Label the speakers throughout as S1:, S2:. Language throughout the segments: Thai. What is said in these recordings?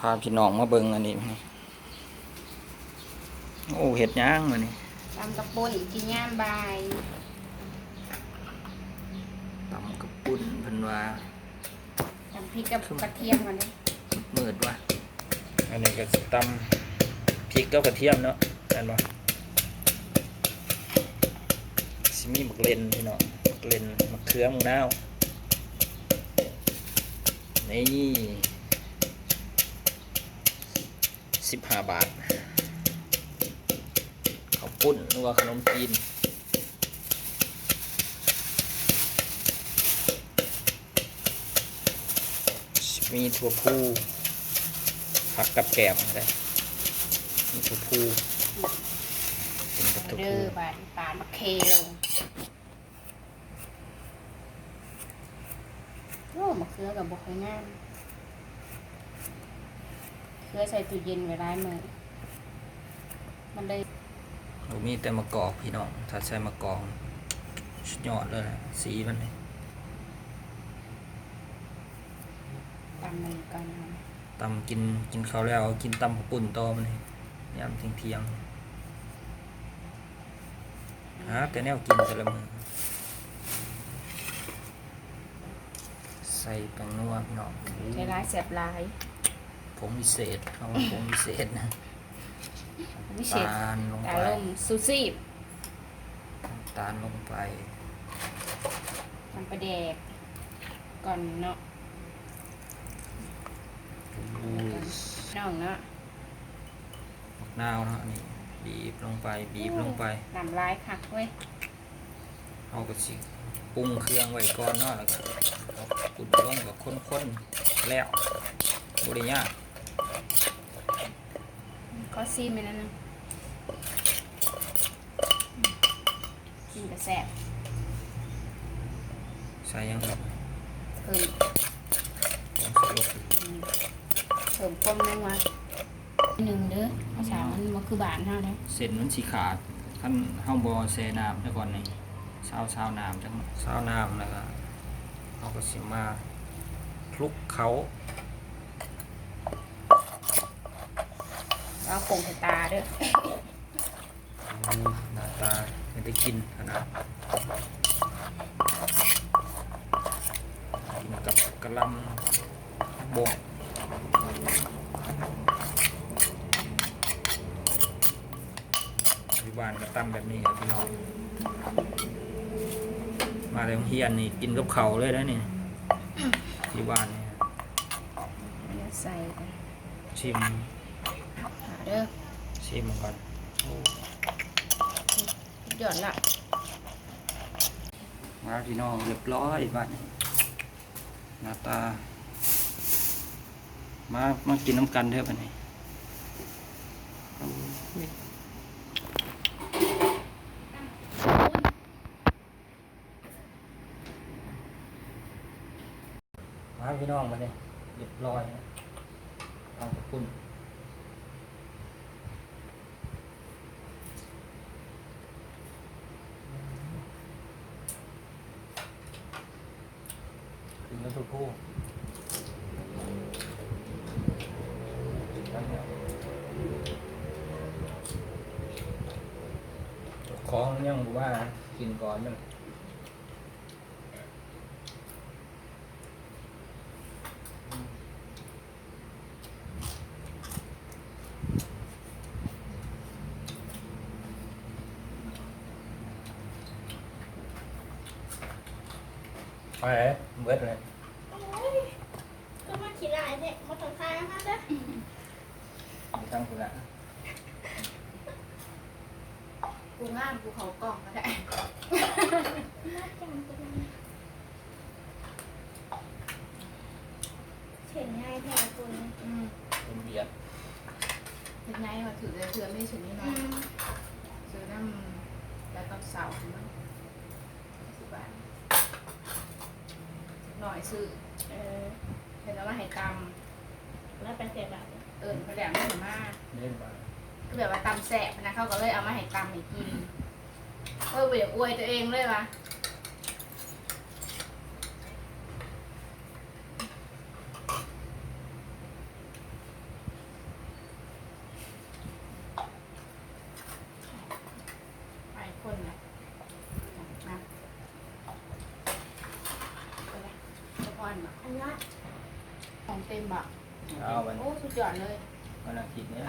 S1: าพี่น้องมาเบิ่งอันนี้โอ้เห็ดย่างมานี่
S2: ตำกระปุนกินย่ามบาย
S1: ตำกระปุ้นเพิ่นว่า
S2: ตำพริกกับกระเทียมกันเลย
S1: มืดว่ะอันนี้ก็ตำพริกกับกระเทียมเนาะเห็นบ่สิมีมักเล่นพี่น้องมักเล่นมักเขือมักนาวนี่15 บาทข้าวปุ้นหรือว่าขนมจีนมีถั่วพูผักกับแกมอะไรมีถั่วพูเป็นกับถั่วพู
S2: บาดปานมะเคลงโอ้มะเขือกับบกไข่งามเขือใส่ตู้เย็นไว้ได้มือมันได้
S1: เรามีแต่มะกอกพี่น้องถ้าใส่มะกอกสุดยอดเลยนะสีมันเลย
S2: ตำมันกัน
S1: ตำกินข้าวแล้วกินตำปุ่นต่อมันเลยยามเที่ยงแต่แนวกินแต่ละมือใส่แป้งนัวพี่น้อง
S2: ใช้ร้ายแสบร้าย
S1: ผงวิเศษเขาว่าผงวิเศษนะตาลลงไป
S2: ซูซี่
S1: ตาลลงไป
S2: มันประแดกก่อนเนาะน้องเนาะ
S1: มะนาวเนาะนี่บีบลงไป
S2: น้ำลายคักเว้ย
S1: เอากระชิปรุงเครื่องไว้ก่อนเนาะแล้วก็กุดลงกับข้นๆแล้วบริยา
S2: ก็ซีไปนั่นนึงกินกระแสบ
S1: ใส่ยังครับ
S2: เพิ่มความนัวหนึ่งเด้อภาษามันคือบานเท่านั้น
S1: เส้นมันสีขาดขั้นห้องบอเซน้ำแล้วก่อนนี่เช้าน้ำจังเช้าน้ำแล้วก็เอาก็สิมาคลุกเขา
S2: เอาผงใส่ตาด้วย
S1: หน้าตาไม่ได้กินขนาดกินกับกะลำบกที่บ้านก็ตั้มแบบนี้ครับพี่น้องมาแต่โรงเรียนนี่กินกับเขาเลยนะนี่ที่บ้านนี่
S2: ใส่
S1: ชิม
S2: เด้อ
S1: ชิมก่อน
S2: หย่อนละ
S1: มาพี่น้องเรียบร้อยบ้านหน้าตามากินน้ำกันเถอะบ้านนี้มาพี่น้องมาเลยเรียบร้อยเอาขอบคุณถึงแล้วทุกคู่ของยังว่ากินก่อนมันไปเบิดเลย
S2: ก็มาขี่ลายเนี่ยมาถอดคายนะคะเด้อ
S1: มีทั้งคุณละ
S2: กูง่ามกูเขากล่องก็ได้เฉ่นง่ายแท้คุณ
S1: เป็นเบียด
S2: เป็นไงมาถือเลยเถื่อไม่ถึงนี่นะซื้อน้ำแล้วก็เสามั้ง10 บาทหน่อยซื้อเห็นแล้วว่าให้ตำแล้วเป็น7 บาทไปแดงไม่ถึงมากคือแบบว่าตำแสบนะเขาก็เลยเอามาให้ตำให้กินเบียดอวยตัวเองเลยวะ เต็มบ่
S1: เอาวัน
S2: โอ้สุดยอดเลย
S1: วันอาทิตย์เนี้ย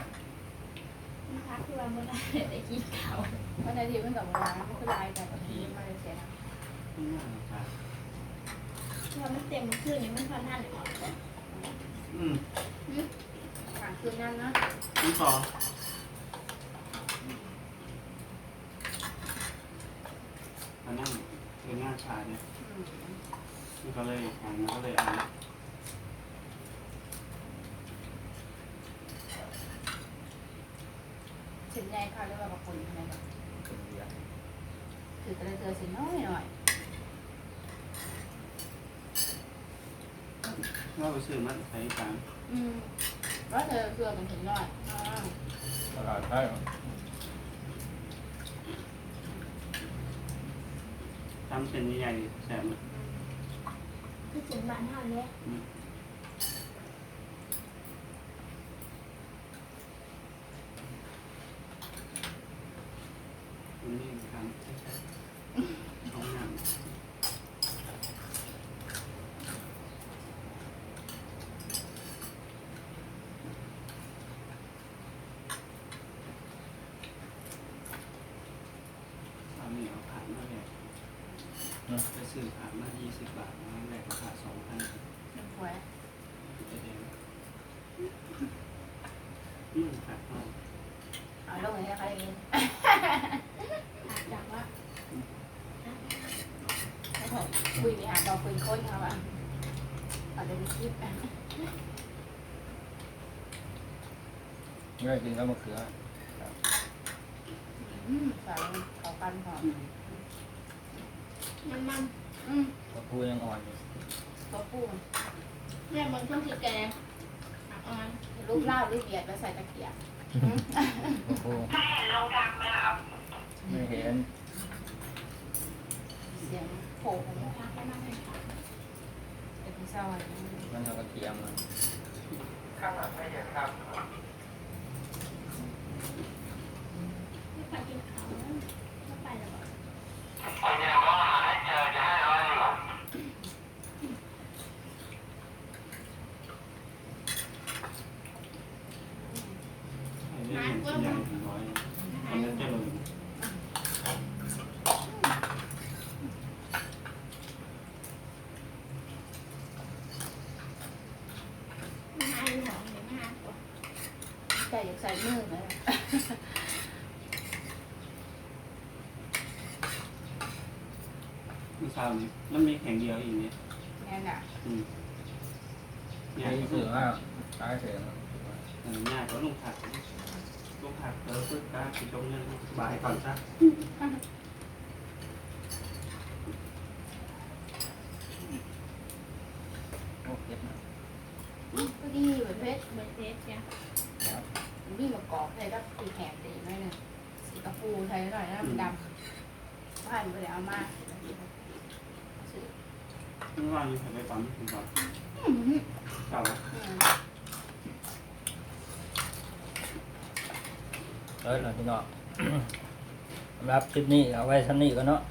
S2: พักที่ว่าเมื่อไหร่ได้กินข้าววันอาทิตย์มันกับเวลามันก็ลายแต่บางทีมาเลยเสียนะ
S3: ไม่น่าครับ
S2: เราไม่เต็มคืนนี้มันพอท่านหรือเปล่า กลางคืนนั่นนะ
S3: ที่สองมานั่งเป็นหน้าชาเนี่ยมันก็เลยอ่านมันก็เลยอ่าน
S2: สินใจค่ะเรียกว่าบางคนอะไรแบบ
S1: เป็นเดือน
S2: ถือกระเทือสินน้อยหน่อย
S3: ว่าไปซื้อมาใช้จาน
S2: แล้วเธอเกลือมันถึงน้อย
S1: ตลาดไทย
S3: ทำเส้นใหญ่ๆแสบมัน
S2: คือสินบ้านเท่านี้
S3: มันนี่ทำท้องน้ำเอาเหนียวผ่านมาเลยไปซื้อผ่านมา20 บาทมาแรกราคา2,000
S2: หนึ่งหวย
S3: จะเองขาดมาก
S2: เอาลงอย่างนี้นะคะอย่างนี้จังว่าไม่ถูกคุยมีอ่านเราคุยโค้ดเขาว่าอาจจะมีคลิป
S1: ไม่ได้กินข้าวมะเขือ
S2: ใส่เขากันหอมมัน
S1: กระพูยังอ่อนอยู่
S2: ตัวปูเนี่ยมันต้องคือแกงลูกลาบลูกเบียดแล้วใส่ตะเกียบ
S1: กระพูไม่เห็น
S2: เสียงโผล่ของมันพักได้มากเลยค่ะเป็นเศร้าอะไร
S1: มันเอากระเทียมมัน
S2: ไม่ไปกินข้าวไม่ไปแล้ว
S3: เรื่องใหญ่ถึงร้อยมันจะจะลง
S2: แต่อยากใส่มือเลย
S3: เมื่อเช้านี้มันมีแข่งเดียวอีกเนี่ย
S2: นั่นน่ะ
S3: เนี่ย
S1: นี่คือว่าตายเสียง
S3: ง่ายก็ลงผักปึ๊บก็คิดตรงนี้บ่ายก่อนซะ
S1: โอ้เผ็ดนะ
S2: ก็ดีเหมือนเพชรเนี่ยนี่มากรอบเลยก็ตีแขกตีไม่หนึ่งสีกระปูใช้หน่อยนะมันดำผ่านไปแล้วเอามาซื้อ
S3: เมื่อวานนี้ไปปั๊มถึงก่อนเก่า
S1: เออเราพี่น้อง สำหรับคลิปนี้เอาไว้ชั้นนี้ก็เนาะ